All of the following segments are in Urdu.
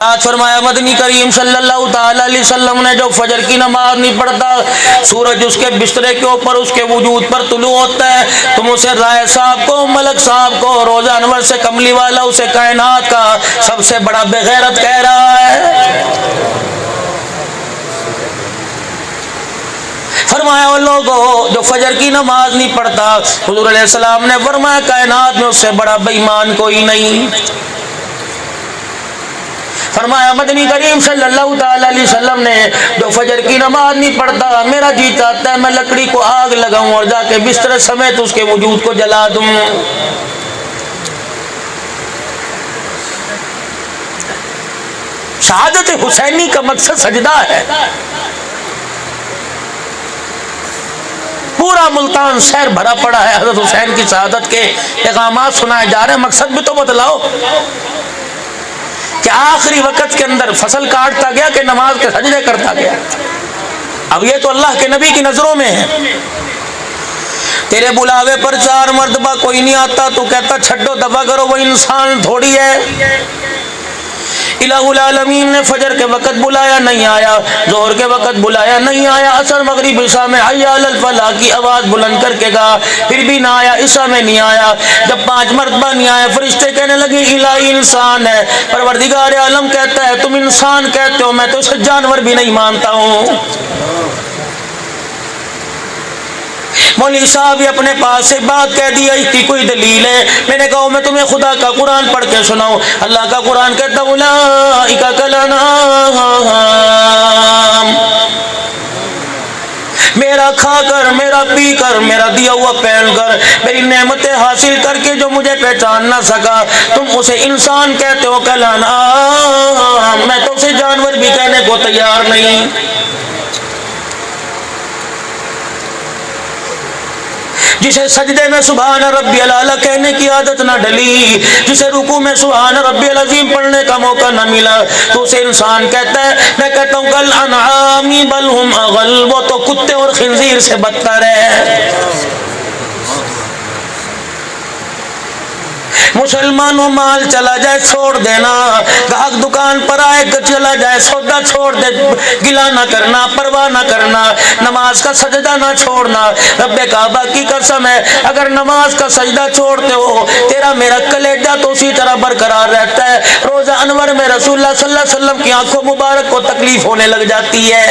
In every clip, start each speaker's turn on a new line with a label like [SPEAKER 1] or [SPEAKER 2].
[SPEAKER 1] آج فرمایا مدنی کریم صلی اللہ تعالی علیہ وسلم نے جو فجر کی نماز نہیں پڑھتا سورج اس کے بسترے کے اوپر اس کے وجود پر طلوع ہوتا ہے، تم اسے رائے صاحب کو، ملک صاحب کو، روزہ انور سے کملی والا اسے کائنات کا سب سے بڑا بے غیرت کہہ رہا ہے۔ فرمایا وہ لوگوں جو فجر کی نماز نہیں پڑھتا، حضور علیہ السلام نے فرمایا کائنات میں اس سے بڑا بے ایمان کوئی نہیں۔ فرمایا مدنی کریم صلی اللہ تعالی علیہ وسلم نے جو فجر کی نماز نہیں پڑھتا میرا جی چاہتا ہے میں لکڑی کو آگ لگاؤں اور جا کے بستر سمیت اس کے وجود کو جلا دوں۔ شہادت حسینی کا مقصد سجدہ ہے۔ پورا ملتان شہر بھرا پڑا ہے حضرت حسین کی شہادت کے اقامات سنائے جا رہے ہیں، مقصد بھی تو بتلاؤ کہ آخری وقت کے اندر فصل کاٹتا گیا کہ نماز کے سجدے کرتا گیا؟ اب یہ تو اللہ کے نبی کی نظروں میں ہے۔ تیرے بلاوے پر 4 مرتبہ کوئی نہیں آتا، تو کہتا چھڈو دفع کرو، وہ انسان تھوڑی ہے۔ الہ العالمین نے فجر کے وقت بلایا نہیں آیا، ظہر کے وقت بلایا نہیں آیا، عصر مغرب عشاء میں حی علی الفلاح کی آواز بلند کر کے کہا پھر بھی نہ آیا، عشاء میں نہیں آیا۔ جب 5 مرتبہ نہیں آیا فرشتے کہنے لگے الہی انسان ہے، پروردگار عالم کہتا ہے تم انسان کہتے ہو، میں تو اسے جانور بھی نہیں مانتا ہوں۔ مولوی صاحب بھی اپنے پاس سے بات کہہ دیا، اس کی کوئی دلیل ہے؟ میں نے کہا میں تمہیں خدا کا قرآن پڑھ کے سناؤں۔ اللہ کا قرآن کہتا اولئک کالانعام، میرا کھا کر، میرا پی کر، میرا دیا ہوا پہن کر، میری نعمتیں حاصل کر کے جو مجھے پہچان نہ سکا، تم اسے انسان کہتے ہو کالانعام، میں تو اسے جانور بھی کہنے کو تیار نہیں۔ جسے سجدے میں سبحان ربی العالی کہنے کی عادت نہ ڈلی، جسے رکوع میں سبحان ربی العظیم پڑھنے کا موقع نہ ملا، تو اسے انسان کہتا ہے۔ میں کہتا ہوں کل انعام بل ہم اغل، وہ تو کتے اور خنزیر سے بدتر ہے۔ مسلمانوں مال چلا جائے چھوڑ دینا، گاہک دکان پر آئے چلا جائے سودا چھوڑ دے، گلا نہ کرنا، پرواہ نہ کرنا، نماز کا سجدہ نہ چھوڑنا۔ رب کعبہ کی قسم ہے اگر نماز کا سجدہ چھوڑتے ہو تیرا میرا کلیجہ تو اسی طرح برقرار رہتا ہے۔ روزہ انور میں رسول اللہ صلی اللہ علیہ وسلم کی آنکھوں مبارک کو تکلیف ہونے لگ جاتی ہے۔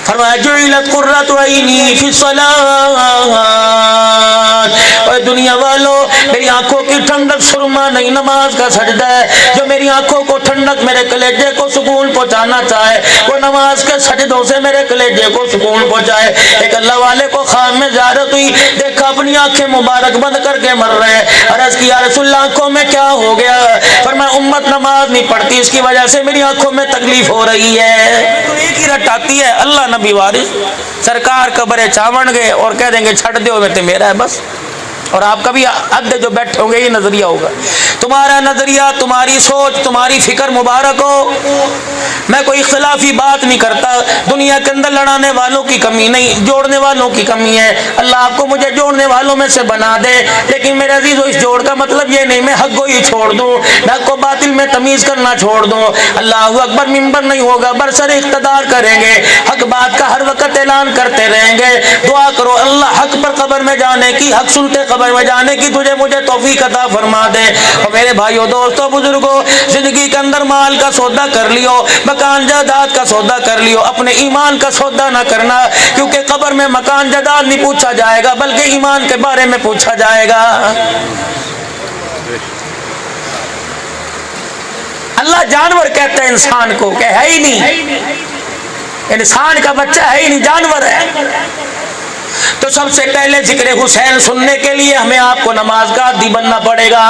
[SPEAKER 1] فرمایا جعلت قرۃ عینی فی الصلاۃ، اے دنیا والو میری آنکھوں کی ٹھنڈک سرما نہیں نماز کا سجدہ ہے۔ جو میری آنکھوں کو ٹھنڈک، میرے کلیجے کو سکون پہنچانا چاہے وہ نماز کے سجدوں سے میرے کلیجے کو سکون پہنچائے۔ ایک اللہ والے کو خواب میں زیارت ہوئی، دیکھا اپنی آنکھیں مبارک بند کر کے مر رہے ہیں۔ عرض کی یا رسول اللہ آنکھوں میں کیا ہو گیا؟ فرمایا امت نماز نہیں پڑھتی، اس کی وجہ سے میری آنکھوں میں تکلیف ہو رہی ہے۔ تو ایک ہی رٹ آتی ہے، اللہ نبی وارث سرکار قبرے چاون گے اور کہہ دیں گے چھڑ دیو میں تے میرا ہے بس۔ اور آپ کا بھی عدد جو بیٹھے ہوں گے یہ نظریہ ہوگا۔ تمہارا نظریہ، تمہاری سوچ، تمہاری فکر مبارک ہو۔ میں کوئی اختلافی بات نہیں کرتا، دنیا کے اندر لڑانے والوں کی کمی نہیں، جوڑنے والوں کی کمی ہے۔ اللہ آپ کو مجھے جوڑنے والوں میں سے بنا دے، لیکن میرے عزیزو اس جوڑ کا مطلب یہ نہیں میں حق کو ہی چھوڑ دوں، میں حق کو باطل میں تمیز کرنا چھوڑ دوں۔ اللہ اکبر ممبر نہیں ہوگا، برسر اقتدار کریں گے، حق بات کا ہر وقت اعلان کرتے رہیں گے۔ دعا کرو اللہ حق پر قبر میں جانے کی، حق سنتے قبر میں جانے کی تجھے مجھے توفیق عطا فرما دے۔ اور میرے بھائیوں دوستوں بزرگوں، زندگی کے اندر مال کا سودا کر لیو، مکان جائیداد کا سودا کر لیو، اپنے ایمان کا سودا نہ کرنا، کیونکہ قبر میں مکان جائیداد نہیں پوچھا جائے گا بلکہ ایمان کے بارے میں پوچھا جائے گا۔ اللہ جانور کہتا ہے انسان کو کہ ہے ہی نہیں، انسان کا بچہ ہے ہی نہیں، جانور ہے۔ تو سب سے پہلے ذکر حسین سننے کے لیے ہمیں آپ کو نماز کا عادی بننا پڑے گا،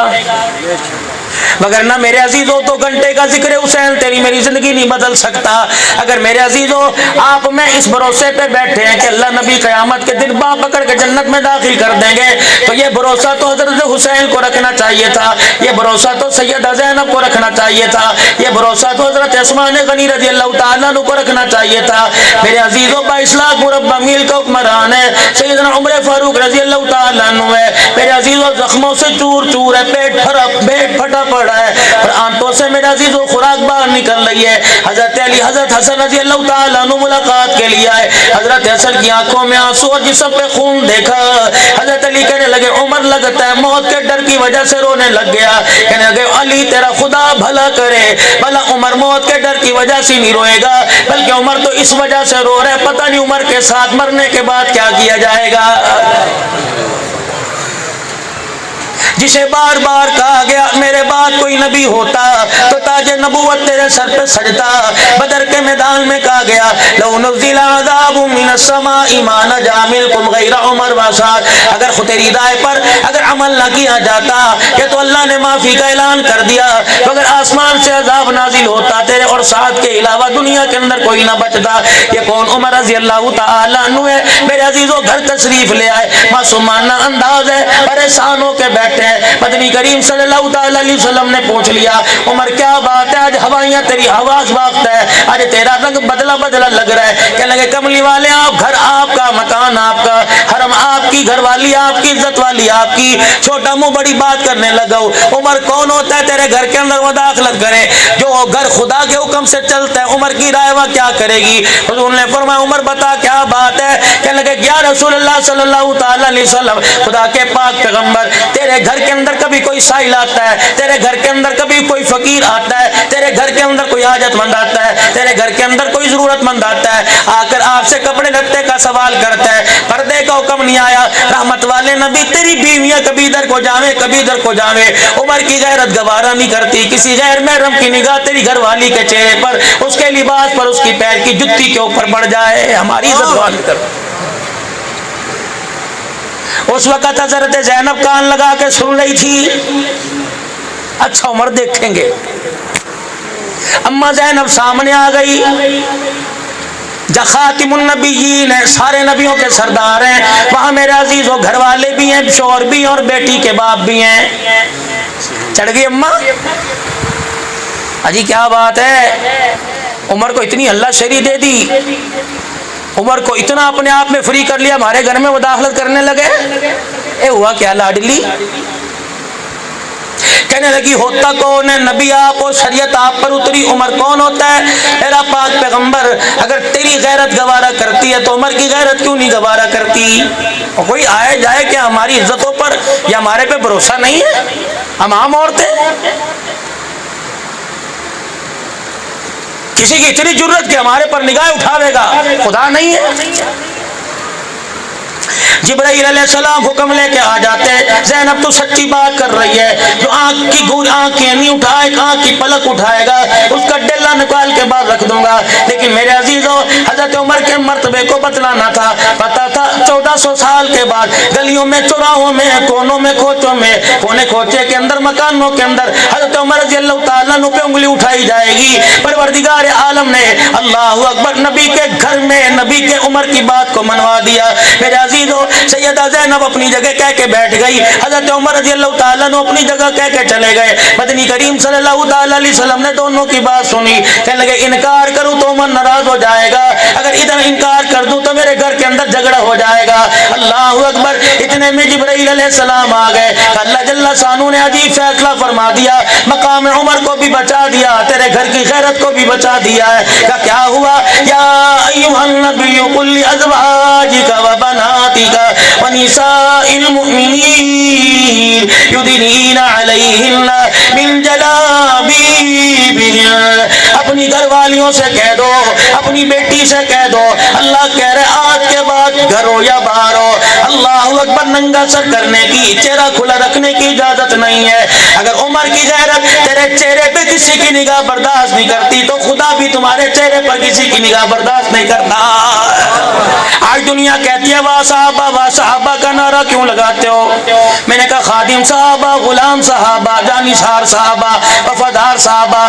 [SPEAKER 1] مگر نہ میرے عزیزوں 2 گھنٹے کا ذکر حسین تیری میری زندگی نہیں بدل سکتا۔ اگر میرے عزیزوں آپ میں اس بھروسے پہ بیٹھے ہیں کہ اللہ نبی قیامت کے دن باں پکڑ کے جنت میں داخل کر دیں گے، تو یہ بھروسہ تو حضرت حسین کو رکھنا چاہیے تھا، یہ بھروسہ تو سیدہ زینب کو رکھنا چاہیے تھا، یہ بھروسہ تو حضرت عثمان غنی رضی اللہ تعالیٰ عنہ کو رکھنا چاہیے تھا۔ میرے عزیزوں 22 لاکھ مربع میل کا حکمران ہے، سیدنا عمر فاروق رضی اللہ تعالیٰ عنہ ہے۔ میرے عزیزوں زخموں سے چور چور ہے، پیٹ پھٹا لگا پڑا ہے اور آنتوں سے میرا عزیز و خوراک باہر نکل رہی ہے. حضرت علی حضرت حسن رضی اللہ تعالیٰ عنہ ملاقات کے لیے آئے. حضرت حسن کی آنکھوں میں آنسو اور جسم پہ خون دیکھا. حضرت علی کہنے لگے عمر لگتا ہے موت کے ڈر کی وجہ سے رونے لگ گیا. کہنے لگے علی تیرا خدا بھلا کرے, بھلا عمر موت کے ڈر کی وجہ سے نہیں روئے گا, بلکہ عمر تو اس وجہ سے رو رہا ہے پتہ نہیں عمر کے ساتھ مرنے کے بعد کیا کیا جائے گا. جسے بار بار کہا گیا میرے بعد کوئی نبی ہوتا تو تاج نبوت تیرے سر پہ سجتا. بدر کے میدان میں کہا گیا لو نزل عذاب من السماء ما نجا منكم غیر عمر وسعد. اگر خود تیری رائے پر اگر عمل نہ کیا جاتا یہ تو اللہ نے معافی کا اعلان کر دیا, تو اگر آسمان سے عذاب نازل ہوتا تیرے اور سعد کے علاوہ دنیا کے اندر کوئی نہ بچتا. یہ کون عمر رضی اللہ تعالیٰ عنہ ہے میرے عزیزوں, گھر تشریف لے آئے, معصومانہ انداز ہے, پریشان ہو کے بیٹھے ہیں. مدنی کریم صلی اللہ تعالی علیہ وسلم نے پوچھ لیا عمر کیا بات ہے, آج ہوائیاں تیری حواس باخت ہے, آج تیرا رنگ بدلا بدلا لگ رہا ہے. کہنے لگے کملی والے آپ, گھر آپ کا, مکان آپ کا, حرم آپ کی, گھر والی آپ کی, عزت والی آپ کی, چھوٹا منہ بڑی بات کرنے لگا. عمر کون ہوتا ہے تیرے گھر کے اندر مداخلت کرے؟ جو گھر خدا کے حکم سے چلتا ہے عمر کی رائے وہ کیا کرے گی؟ حضور نے فرمایا عمر بتا کیا بات ہے؟ کہنے لگے یا رسول اللہ صلی اللہ تعالی علیہ وسلم, خدا کے پاک پیغمبر تیرے گھر کے اندر کبھی کوئی سائل آتا ہے, تیرے گھر کے اندر کبھی کوئی فقیر آتا ہے, تیرے گھر کے اندر کوئی حاجت مند آتا ہے, تیرے گھر کے اندر کوئی ضرورت مند آتا ہے, آ کر آپ سے کپڑے لتے کا سوال کرتا ہے, پردے کا حکم نہیں آیا. رحمت والے نبی تیری بیویاں کبھی ادھر کو جاویں کبھی ادھر کو جاویں, عمر کی غیرت گوارا نہیں کرتی کسی غیر محرم کی نگاہ تیری گھر والی کے چہرے پر, اس کے لباس پر, اس کی پیر کی جتی کے اوپر پڑ جائے. ہماری عزت بات کر. اس وقت حضرت زینب کان لگا کے سن رہی تھی. اچھا عمر دیکھیں گے. اما زینب سامنے آ گئی. خاتم النبیین ہے, سارے نبیوں کے سردار ہیں, وہاں میرے عزیزوں گھر والے بھی ہیں, شوہر بھی ہیں, اور بیٹی کے باپ بھی ہیں. چڑھ گئی اما, اجی کیا بات ہے, عمر کو اتنی اللہ شری دے دی, عمر کو اتنا اپنے آپ میں فری کر لیا, ہمارے گھر میں مداخلت کرنے لگے. اے ہوا کیا لاڈلی؟ کہنے لگی ہوتا کون ہے, نبی آپ اور شریعت آپ پر اتری, عمر کون ہوتا ہے؟ میرا پاک پیغمبر اگر تیری غیرت گوارا کرتی ہے تو عمر کی غیرت کیوں نہیں گوارا کرتی؟ اور کوئی آئے جائے کہ ہماری عزتوں پر یا ہمارے پہ بھروسہ نہیں ہے؟ ہم عام عورتیں, کسی کی اتنی جرت کہ ہمارے پر نگاہ اٹھاوے گا, خدا نہیں ہے. جبرائیل علیہ السلام حکم لے کے آ جاتے ہیں, زینب تو سچی بات کر رہی ہے, جو آنکھیں نہیں اٹھائے, آنکھ کی پلک اٹھائے گا اس کا ڈلہ نکال کے بعد رکھ دوں گا. لیکن میرے عزیزوں حضرت عمر کے مرتبے کو بتلانا تھا, پتا تھا 1400 سال کے بعد گلیوں میں, چوراہوں میں, کونوں میں, کھوچوں میں, کونے کھوچے کے اندر, مکانوں کے اندر حضرت عمر رضی اللہ تعالیٰ عنہ پہ انگلی اٹھائی جائے گی. پروردگار عالم نے اللہ اکبر نبی کے گھر میں نبی کے عمر کی بات کو منوا دیا. میرے عزیزوں سیدہ زینب اپنی جگہ کہہ کے بیٹھ گئی, حضرت عمر رضی اللہ تعالیٰ عنہ اپنی جگہ کہہ کے چلے گئے. مدنی کریم صلی اللہ تعالیٰ علیہ وسلم نے دونوں کی بات سنی. کہنے لگے انکار کروں تو عمر ناراض ہو جائے گا, اگر ادھر انکار کر دوں تو میرے گھر کے اندر جھگڑا ہو جائے گا. اللہ اکبر. اتنے میں جبرائیل علیہ السلام آ گئے. اللہ جل شانہ نے عجیب فیصلہ فرما دیا, مقام عمر کو بھی بچا دیا, تیرے گھر کی غیرت کو بھی بچا دیا ہے. کیا ہوا؟ یا ایھا النبی قل لازواجک وبناتک ونساء المؤمنین یدنین علیہن من جلابیبہن. اپنی گھر والیوں سے کہہ دو, اپنی بیٹی سے کہہ دو, اللہ کہہ رہے آج کے بعد گھر ہو یا باہر ہو, اللہ اکبر, ننگا سر کرنے کی, چہرہ کھلا رکھنے کی اجازت نہیں ہے. اگر عمر کی غیرت تیرے چہرے پہ کسی کی نگاہ برداشت نہیں کرتی تو خدا بھی تمہارے چہرے پر کسی کی نگاہ برداشت نہیں کرتا. آج دنیا کہتی ہے واہ صحابہ کا نعرہ کیوں لگاتے ہو؟ میں نے کہا خادم صحابہ, غلام صحابہ, جانشار صحابہ, وفادار صحابہ,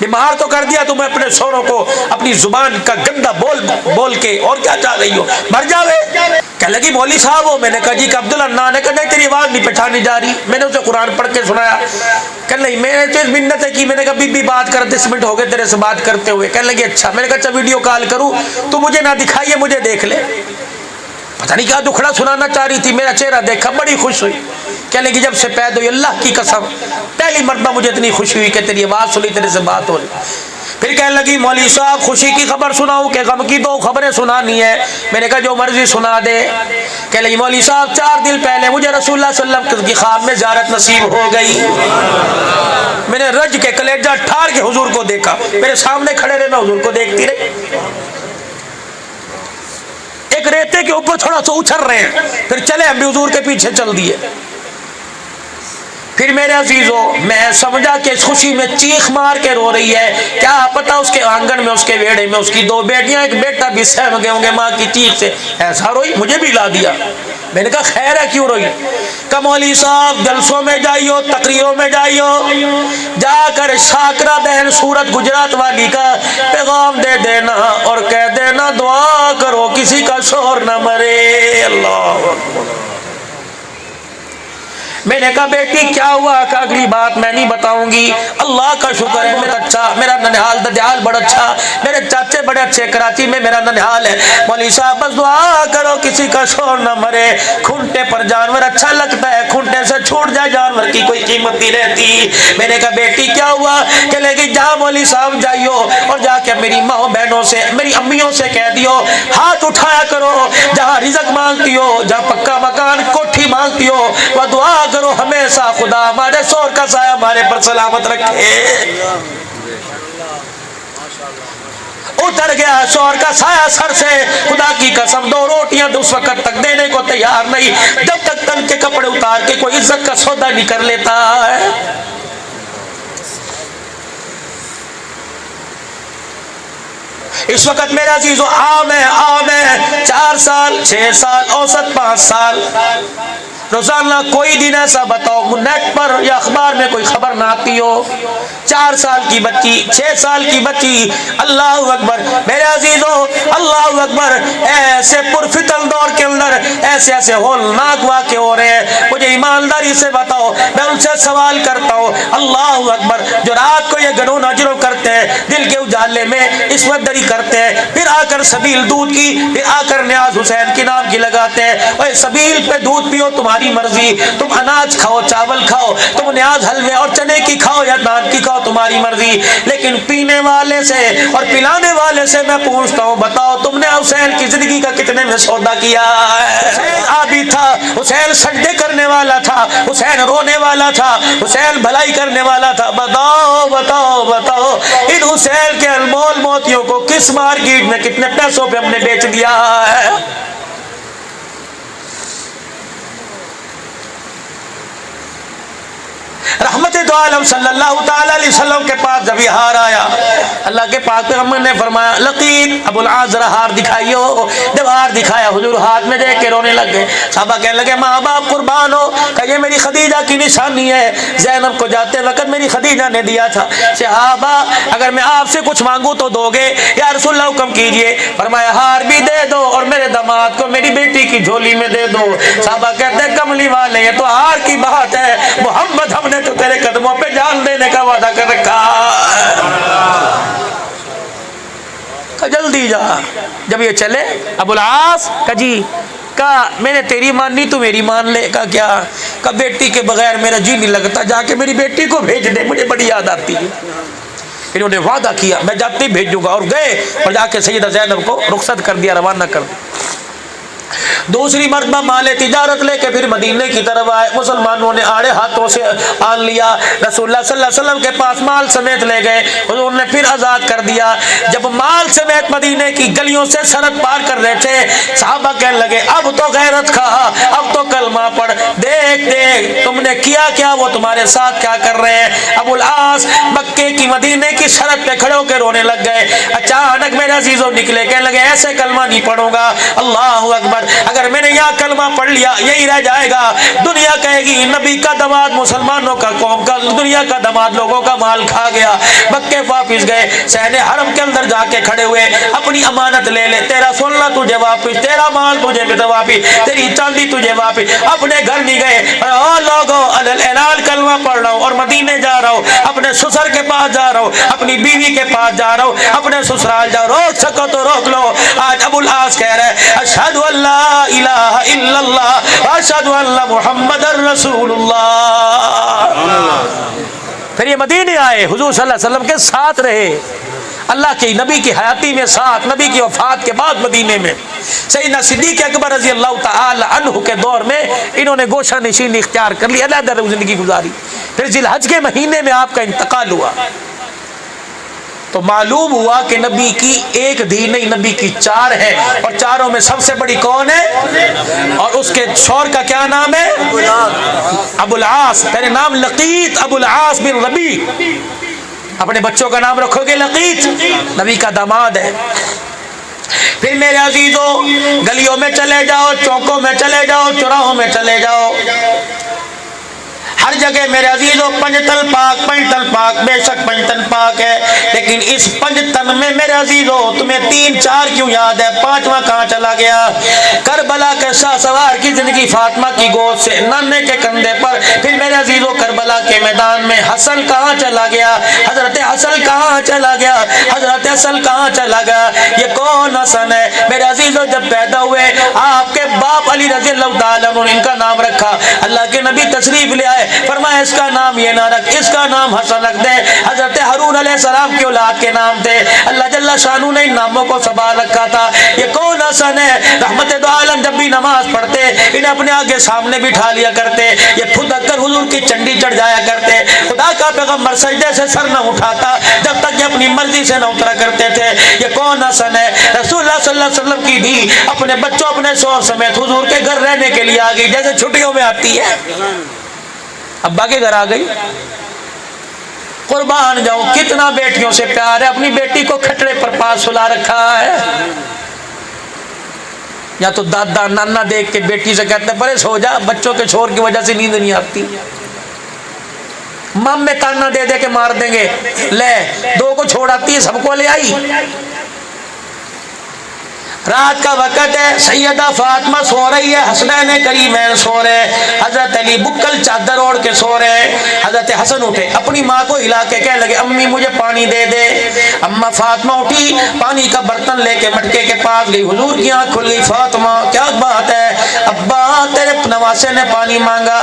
[SPEAKER 1] بیمار تو کر دیا تمہیں اپنے شوہروں کو اپنی زبان کا گندا بول کے، اور کیا چاہ رہی ہو، مر جاوے۔ کہنے لگی مولوی صاحب ہو؟ میں نے کہا جی کہ عبداللہ نے کہا نہیں تیری آواز نہیں پہچانی جا رہی۔ میں نے اسے قرآن پڑھ کے سنایا۔ کہنے لگی میں نے تو اس منت کی، میں نے کہا بی بات کر 10 منٹ ہو گئے تیرے سے بات کرتے ہوئے۔ کہنے لگی اچھا۔ میں نے کہا اچھا ویڈیو کال کروں تو مجھے نہ دکھائیے، مجھے دیکھ لے۔ پتہ نہیں کیا دکھڑا سنانا چاہ رہی تھی، میرا چہرہ دیکھا بڑی خوش ہوئی۔ کہنے لگی جب سے پیدا ہوئی اللہ کی قسم پہلی مرتبہ مجھے اتنی خوشی ہوئی کہ تیری آواز سنی، تیرے سے بات ہو رہی۔ پھر کہنے لگی مولوی صاحب خوشی کی خبر سناؤں کہ غم کی 2 خبریں سنانی ہے؟ میں نے کہا جو مرضی سنا دے۔ کہنے لگی مولوی صاحب 4 دن پہلے مجھے رسول اللہ صلی اللہ علیہ وسلم کی خواب میں زیارت نصیب ہو گئی۔ میں نے رج کے کلیجہ ٹھار کے حضور کو دیکھا، میرے سامنے کھڑے رہے، میں حضور کو دیکھتی رہی۔ ایک ریتے کے اوپر تھوڑا سا اچھل رہے ہیں، پھر چلے ہم بھی حضور کے پیچھے چل دیے۔ پھر میرے عزیزو میں سمجھا کہ اس خوشی میں چیخ مار کے رو رہی ہے، کیا پتا اس کے آنگن میں، اس کے ویڑے میں اس کی 2 بیٹیاں، ایک بیٹا بھی سہم گئے ہوں گے ماں کی چیخ سے۔ ایسا روئی، مجھے بھی لا دیا۔ میں نے کہا خیر ہے کیوں روئی؟ کہ مولوی صاحب جلسوں میں جائیو، تقریروں میں جائیو، جا کر شاکرہ بہن سورت گجرات والی کا پیغام دے دینا اور کہہ دینا دعا کرو کسی کا شوہر نہ مرے۔ اللہ اکبر۔ میں نے کہا بیٹی کیا ہوا؟ کہ اگلی بات میں نہیں بتاؤں گی، اللہ کا شکر ہے میرا ننہال ددیال بڑا اچھا، میرے چاچے بڑے اچھے، کراچی میں میرا ننہال ہے۔ مولوی صاحب بس دعا کرو کسی کا شوہر نہ مرے، کھنٹے پر جانور اچھا لگتا ہے، کھنٹے سے چھوٹ جائے جانور کی کوئی قیمت نہیں رہتی۔ میں نے کہا بیٹی کیا ہوا؟ کہ لے گی جہاں مولوی صاحب جائیو اور جا کے میری ماں بہنوں سے، میری امیوں سے کہہ دیو ہاتھ اٹھایا کرو، جہاں رزق مانگتی ہو، جہاں پکا مکان کوٹھی مانگتی ہو، وہ دعا کرو ہمیشہ خدا ہمارے شوہر کا سایہ ہمارے پر سلامت رکھے۔ اتر گیا شوہر کا سایہ سر سے، خدا کی قسم 2 روٹیاں اس وقت تک دینے کو تیار نہیں جب تک تن کے کپڑے اتار کے کوئی عزت کا سودا نہیں کر لیتا ہے۔ اس وقت میرا عزیزو عام ہے 4 سال 6 سال اوسط 5 سال روزانہ کوئی دن ایسا بتاؤ نیٹ پر یا اخبار میں کوئی خبر نہ آتی ہو 4 سال کی بچی 6 سال کی بچی، اللہ اکبر میرے عزیزو اللہ اکبر، ایسے پرفتن دور کے اندر ایسے ہولناک واقع ہو رہے ہیں۔ مجھے ایمانداری سے بتاؤ، میں ان سے سوال کرتا ہوں اللہ اکبر، جو رات کو یہ گنو نجروں کرتے ہیں، دل کے اجالے میں عصمت دری کرتے ہیں، پھر آ کر سبیل دودھ کی، پھر آ کر نیاز حسین کی نام کی لگاتے ہیں، اور سبیل پہ دودھ پیو تمہاری مرضی، تم اناج کھاؤ چاول کھاؤ، تم نیاز حلوے اور چنے کی کھاؤ یا نان کی کھاؤ تمہاری مرضی، لیکن پینے والے سے اور پلانے والے سے میں پوچھتا ہوں بتاؤ تم نے حسین کی زندگی کا کتنے میں سودا کیا ہے؟ حسین عابد تھا، حسین سجدے کرنے والا تھا، حسین رونے والا تھا، حسین بھلائی کرنے والا تھا، بتاؤ بتاؤ بتاؤ ان حسین کے انمول موتیوں کو کس مارکیٹ میں کتنے پیسوں پہ ہم نے بیچ دیا ہے؟ رحمت دو عالم صلی اللہ تعالی علیہ وسلم کے پاس جب یہ ہار آیا، اللہ کے پاک پیغمبر نے فرمایا لقیط ابو العاص ذرا ہار دکھائیو۔ جب ہار دکھایا حضور ہاتھ میں دیکھ کے رونے لگ گئے، صحابہ کہنے لگے ماں باپ قربان ہو، کہ یہ میری خدیجہ کی نشانی ہے، زینب کو جاتے وقت میری خدیجہ نے دیا تھا۔ صحابہ اگر میں آپ سے کچھ مانگوں تو دو گے؟ یا رسول اللہ حکم کیجئے۔ فرمایا ہار بھی دے دو اور میرے داماد کو میری بیٹی کی جھولی میں دے دو۔ صحابہ کہتے ہیں کملی والے یہ تو ہار کی بات ہے، محمد ہم نے تو تیرے قدموں پہ جان دینے کا وعدہ کر رکھا، جلدی جا۔ جب یہ چلے ابو العاص کہ جی کہا میں نے تیری ماننی تو میری مان لے۔ کہا کیا؟ کہا بیٹی کے بغیر میرا جی نہیں لگتا، جا کے میری بیٹی کو بھیج دے، مجھے بڑی یاد آتی ہے۔ انہوں نے وعدہ کیا میں جاتے ہی بھیجوں گا، اور گئے اور جا کے سیدہ زینب کو رخصت کر دیا، روانہ کر دیا۔ دوسری مرتبہ مال تجارت لے کے پھر مدینے کی طرف آئے، مسلمانوں نے آڑے ہاتھوں سے آن لیا، رسول اللہ صلی اللہ علیہ وسلم کے پاس مال سمیت لے گئے، حضور نے پھر آزاد کر دیا۔ جب مال سمیت مدینے کی گلیوں سے سرحد پار کر رہے تھے، صحابہ کہنے لگے اب تو غیرت کھا، اب تو کلمہ پڑھ، دیکھ دیکھ تم نے کیا کیا، وہ تمہارے ساتھ کیا کر رہے ہیں۔ ابو العاص مکے کی مدینے کی سرحد پہ کھڑے ہو کے رونے لگ گئے۔ اچانک میرے عزیزوں نکلے، کہنے لگے ایسے کلمہ نہیں پڑھوں گا، اللہ اکبر، اگر میں نے یہاں کلمہ پڑھ لیا یہی رہ جائے گا، دنیا کہے گی نبی کا داماد مسلمانوں کا قوم کا دنیا کا داماد لوگوں کا مال کھا گیا۔ مکے واپس گئے، صحن حرم کے اندر جا کے کھڑے ہوئے، اپنی امانت لے لے، تیرا سونا تجھے واپس، تیرا مال تجھے واپس، تیری چاندی تجھے واپس۔ اپنے گھر نہیں گئے، او لوگوں اعلان کلمہ پڑھ رہا ہوں اور مدینے جا رہا ہوں، اپنے سسر کے پاس جا رہا ہوں، اپنی بیوی کے پاس جا رہا ہوں، اپنے سسرال جا، روک سکو تو روک لو۔ آج ابو العاص کہہ رہے ہیں اشہد ان لا الہ الا اللہ واشہد ان محمد رسول اللہ۔ پھر یہ مدینے آئے، حضور صلی اللہ علیہ وسلم کے ساتھ رہے، اللہ کے نبی کی حیاتی میں ساتھ، نبی کی وفات کے بعد مدینے میں سیدنا صدیق اکبر رضی اللہ تعالی عنہ کے دور میں انہوں نے گوشہ نشینی اختیار کر لی، علیحدہ زندگی گزاری۔ پھر ذی الحج کے مہینے میں آپ کا انتقال ہوا تو معلوم ہوا کہ نبی کی ایک دھی نہیں، نبی کی 4 ہے، اور چاروں میں سب سے بڑی کون ہے؟ اور اس کے شوہر کا کیا نام ہے؟ ابو العاص۔ تیرے نام لقیط ابو العاص بن ربیع، اپنے بچوں کا نام رکھو گے لقیط، نبی کا داماد ہے۔ پھر میرے عزیزوں گلیوں میں چلے جاؤ، چوکوں میں چلے جاؤ، چوراہوں میں چلے جاؤ، ہر جگہ میرے عزیزوں پنجتن پاک، پنجتن پاک، بے شک پنجتن پاک ہے، لیکن اس پنجتن میں میرے عزیزوں تمہیں 3 4 کیوں یاد ہے؟ 5واں کہاں چلا گیا؟ کربلا کے شاہ سوار کی زندگی فاطمہ کی گود سے نانے کے کندھے پر۔ پھر میرے عزیزوں کربلا کے میدان میں حسن کہاں چلا گیا؟ حضرت حسن کہاں چلا گیا؟ حضرت حسن کہاں چلا گیا؟ یہ کون حسن ہے؟ میرے عزیزوں جب پیدا ہوئے آپ کے باپ علی رضی اللہ تعالیٰ عنہ نے ان کا نام رکھا، اللہ کے نبی تشریف لے آئے، فرمایا اس کا نام یہ نہ رکھ، اس کا نام حسن رکھ دے۔ حضرت ہارون علیہ السلام کی اولاد کے نام تھے، اللہ جل شانہ نے ان ناموں کو سنبھال رکھا تھا۔ یہ کون حسن ہے؟ رحمت دو عالم جب بھی نماز پڑھتے انہیں اپنے آگے سامنے بٹھا لیا کرتے، یہ خود اکر حضور کی چنڈی چڑھ جایا کرتے، خدا کا پیغمبر سجدے سے سر نہ اٹھاتا جب تک یہ اپنی مرضی سے نہ اترا کرتے تھے۔ یہ کون حسن ہے؟ رسول اللہ صلی اللہ علیہ وسلم کی بھی اپنے بچوں اپنے شوہر سمیت حضور کے گھر رہنے کے لیے آ گئی، جیسے چھٹیوں میں آتی ہے، ابا کے گھر آ گئی۔ قربان جاؤں کتنا بیٹیوں سے پیار ہے، اپنی بیٹی کو کھٹڑے پر پاس سلا رکھا ہے، یا تو دادا نانا دیکھ کے بیٹی سے کہتے ہیں پرے سو جا، بچوں کے شور کی وجہ سے نیند نہیں آتی، مام میں تانا دے دے کے مار دیں گے، لے 2 کو چھوڑ آتی ہے، سب کو لے آئی۔ رات کا وقت ہے، سیدہ فاطمہ سو رہی ہے، حسنین کریمین سو رہے، حضرت علی بکل چادر اوڑھ کے سو رہے، حضرت حسن اٹھے اپنی ماں کو ہلا کے کہنے لگے امی مجھے پانی دے دے۔ اما فاطمہ اٹھی، پانی کا برتن لے کے مٹکے کے پاس گئی، حضور کی آنکھ کھل گئی، فاطمہ کیا بات ہے؟ ابا تیرے نواسے نے پانی مانگا۔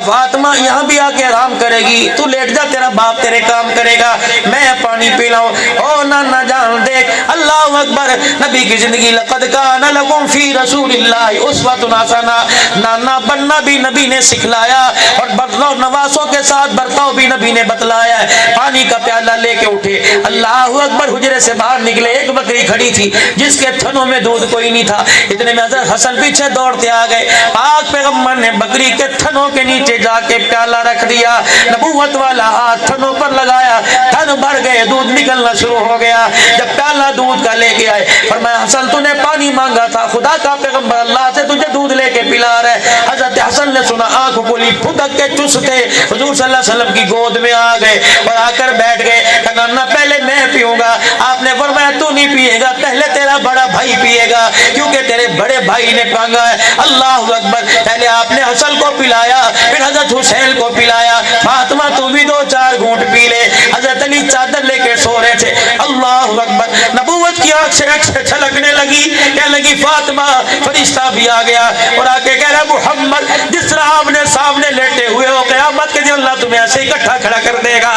[SPEAKER 1] فاطمہ یہاں بھی آ کے آرام کرے گی، تو لیٹ جا، تیرا باپ تیرے کام کرے گا، میں پانی پی لاؤں۔ او نانا جان دیکھ، اللہ اکبر، نبی کی زندگی لقد کان لکم فی رسول اللہ اسوۃ حسنہ، نانا بننا بھی نبی نے سکھلایا اور برتاؤ نواسوں کے ساتھ برتاؤ بھی نبی نے بتلایا ہے۔ پانی کا پیالہ لے کے اٹھے، اللہ اکبر، حجرے سے باہر نکلے، ایک بکری کھڑی تھی جس کے تھنوں میں دودھ کوئی نہیں تھا، اتنے میں حضرت حسن پیچھے دوڑتے آ گئے، پاک پیغمبر نے بکری کے تھنوں کے نیچے جا کے پیالہ رکھ دیا، نبوت والا ہاتھ تھنوں پر لگایا، تھن بھر گئے، دودھ نکلنا شروع ہو گیا۔ جب پیالہ دودھ کا لے کے آئے فرمایا حسن تو نے پانی مانگا تھا، خدا کا پیغمبر اللہ سے تجھے دودھ لے کے پلا رہے۔ حضرت حسن نے سنا، آنکھ کھولی، پھدک کے چستے حضور صلی اللہ علیہ وسلم کی گود میں آ گئے اور آ کر بیٹھ گئے، کہا نہ پہلے میں پیوں گا۔ آپ نے فرمایا تو نہیں پیے گا، پہلے تیرا بڑا بھائی پیے گا، کیونکہ تیرے بڑے بھائی نے مانگا ہے۔ اللہ اکبر، پہلے آپ نے حسن کو پلایا، پھر حضرت حسین کو پلایا، فاطمہ تو بھی 2 4 گھونٹ پی لے۔ حضرت علی چادر لے کے سو رہے تھے، اللہ اکبر، نبوت کی آنکھ سے چھلکنے لگی، کہنے لگی فاطمہ فرشتہ بھی آ گیا اور آ کے کہہ رہا محمد جس طرح آپ نے سامنے لیٹے ہوئے ہو قیامت کے دن اللہ تمہیں ایسے اکٹھا کھڑا کر دے گا۔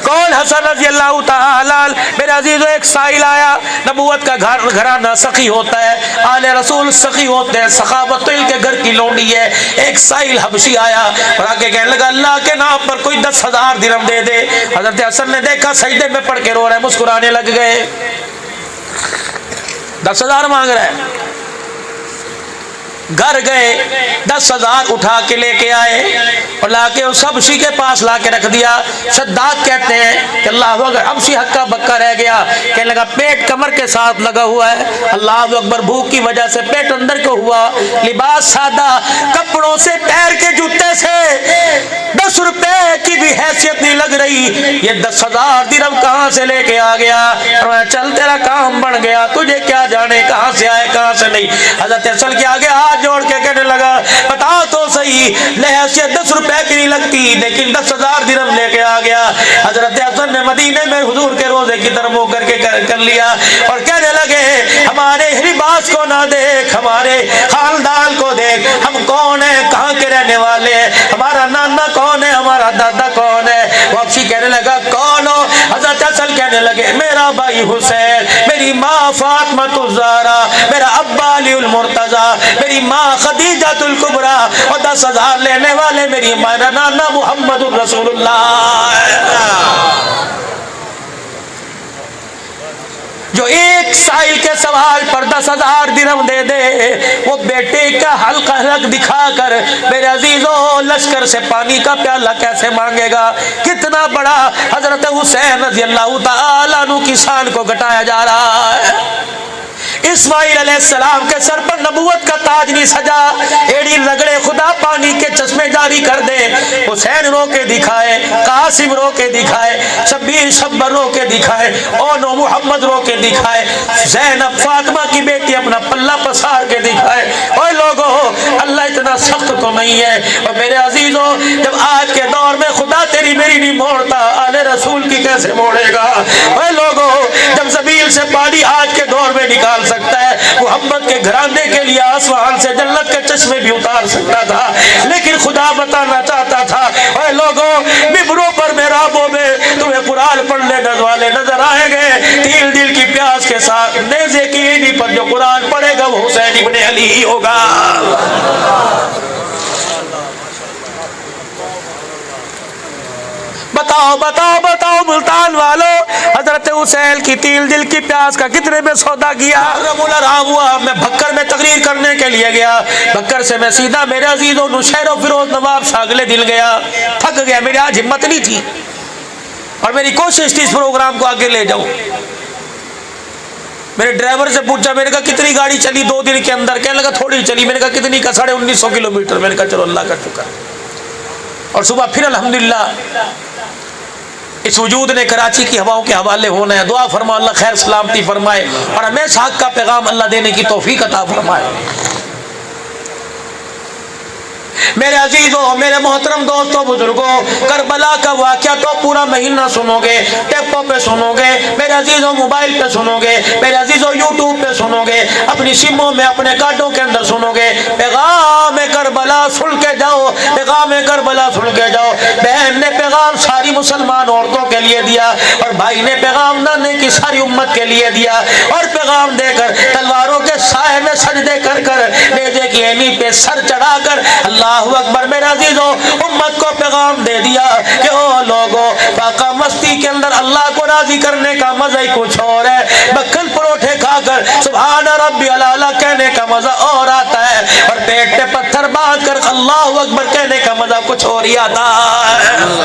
[SPEAKER 1] کون؟ حسن رضی اللہ تعالی۔ میرے عزیزو ایک سائل آیا، نبوت کا گھرانہ سخی ہوتا ہے، آل رسول سخی ہوتے ہیں، سخاوت تو ان کے گھر کی لونڈی ہے۔ ایک سائل حبشی آیا اور آ کے کہنے لگا اللہ کے نام پر کوئی 10,000 درہم دے دے۔ حضرت حسن نے دیکھا سجدے میں پڑھ کے رو رہا ہے، مسکرانے لگ گئے، 10,000 مانگ رہا ہے۔ گھر گئے 10,000 اٹھا کے لے کے آئے اور لا کے اس حبشی کے پاس لا کے رکھ دیا. شداد کہتے ہیں کہ اللہ اکبر، حبشی ہکا بکا رہ گیا، کہنے لگا پیٹ کمر کے ساتھ لگا ہوا ہے. اللہ اکبر، بھوک کی وجہ سے پیٹ اندر کو ہوا، لباس سادہ، کپڑوں سے پیر کے جوتے سے 10 روپے کی بھی حیثیت نہیں لگ رہی. یہ 10,000 درہم کہاں سے لے کے آ گیا؟ اور چل تیرا کام بن گیا، تجھے کیا جانے کہاں سے آئے کہاں سے نہیں. حضرت حسن کے آگے ہاتھ جوڑ کے کہنے لگا بتا تو صحیح، حیثیت 10 روپے کی نہیں لگتی لیکن 10,000 درہم لے کے آ گیا. حضرت حسن نے مدینے میں حضور کے روزے کی طرف منہ کر کے کر لیا اور کہنے لگے ہمارے لباس کو نہ دیکھ، ہمارے خاندان کو دیکھ، ہم کون ہیں، کہاں کے رہنے والے ہیں، ہمارا نانا کون ہے، ہمارا دادا کون ہے. وحشی کہنے لگا کون ہو؟ حضرت حسن کہنے لگے میرا بھائی حسین، میری ماں فاطمہ الزہرا، میرا ابا علی المرتضی، میری ماں خدیجہ الکبریٰ، اور 10,000 لینے والے میری میرا نانا محمد الرسول اللہ. جو ایک سائل کے سوال پر 10,000 درہم دے دے، وہ بیٹے کا حلق دکھا کر میرے عزیزوں لشکر سے پانی کا پیالہ کیسے مانگے گا؟ کتنا بڑا حضرت حسین رضی اللہ تعالیٰ عنہ کی شان کو گھٹایا جا رہا ہے. اسماعیل علیہ السلام کے سر پر نبوت کا تاج نہیں سجا، ایڑی رگڑے خدا پانی کے چشمے جاری کر دے. حسین رو کے دکھائے، قاسم رو کے دکھائے، شبیر شبر رو کے دکھائے، اونو محمد رو کے دکھائے، زینب فاطمہ کی بیٹی اپنا پلہ پسار کے دکھائے. اوے لوگوں، اللہ اتنا سخت تو نہیں ہے. اور میرے عزیزوں، جب آج کے دور میں خدا تیری میری نہیں موڑتا، آل رسول کی کیسے موڑے گا؟ اوے لوگوں، جب زمین سے پانی آج کے دور میں نکال سکتا ہے، محمد کے گھرانے کے لیے آسمان سے جنت کے چشمے بھی اتار سکتا تھا، لیکن خدا بتانا چاہتا تھا اے لوگوں، ممبروں پر محرابوں میں تمہیں قرآن پڑھنے والے نظر آئیں گے تیل دل کی پیاس کے ساتھ، نیزے کی اینی پر جو قرآن پڑھے گا وہ حسین ابن علی ہی ہوگا. بتاؤ بتاؤ بتاؤ ملتان والو، حضرت حسین کی تیل دل کی پیاس کا کتنے میں سودا کیا؟ رام ہوا، میں بھکر میں تقریر کرنے کے لیے گیا، بھکر سے میں سیدھا میرے عزیزوں نوشہر و فیروز نواب شاہ اگلے دل گیا. تھک گیا، میری آج ہمت نہیں تھی اور میری کوشش تھی اس پروگرام کو آگے لے جاؤں. میرے ڈرائیور سے پوچھا، میں نے کہا کتنی گاڑی چلی 2 دن کے اندر؟ کہنے لگا تھوڑی چلی. میں نے کہا کتنی؟ کا 1950 کلومیٹر. میں نے کہا چلو اللہ کا شکر. اور صبح پھر الحمدللہ اس وجود نے کراچی کی ہواؤں کے حوالے ہونا ہے. دعا فرما اللہ خیر سلامتی فرمائے اور ہمیں حق کا پیغام اللہ دینے کی توفیق عطا فرمائے. میرے عزیزوں، میرے محترم دوستوں، بزرگوں، کربلا کا واقعہ تو پورا مہینہ سنو گے، ٹیپوں پہ سنو گے میرے عزیزوں، موبائل پہ سنو گے میرے عزیزوں، یوٹیوب پہ سنو گے، اپنی سموں میں اپنے کارڈوں کے اندر سنو گے. پیغام کربلا سن کے جاؤ، پیغام کربلا سن کے جاؤ. بہن نے پیغام ساری مسلمان عورتوں کے لیے دیا اور بھائی نے پیغام نانے کی ساری امت کے لیے دیا. اور پیغام دے کر تلواروں کے سائے میں سجدے کر کر نیزے کی اینی پہ سر چڑھا کر اللہ اکبر میرے عزیزوں امت کو پیغام دے دیا کہ او لوگوں، فاقہ مستی کے اندر اللہ کو راضی کرنے کا مزہ ہی کچھ اور ہے. مکھن پروٹھے کھا کر سبحان ربی الاعلی کہنے کا مزہ اور آتا ہے، اور پیٹ پہ پتھر باندھ کر اللہ اکبر کہنے کا مزہ کچھ اور ہی آتا ہے.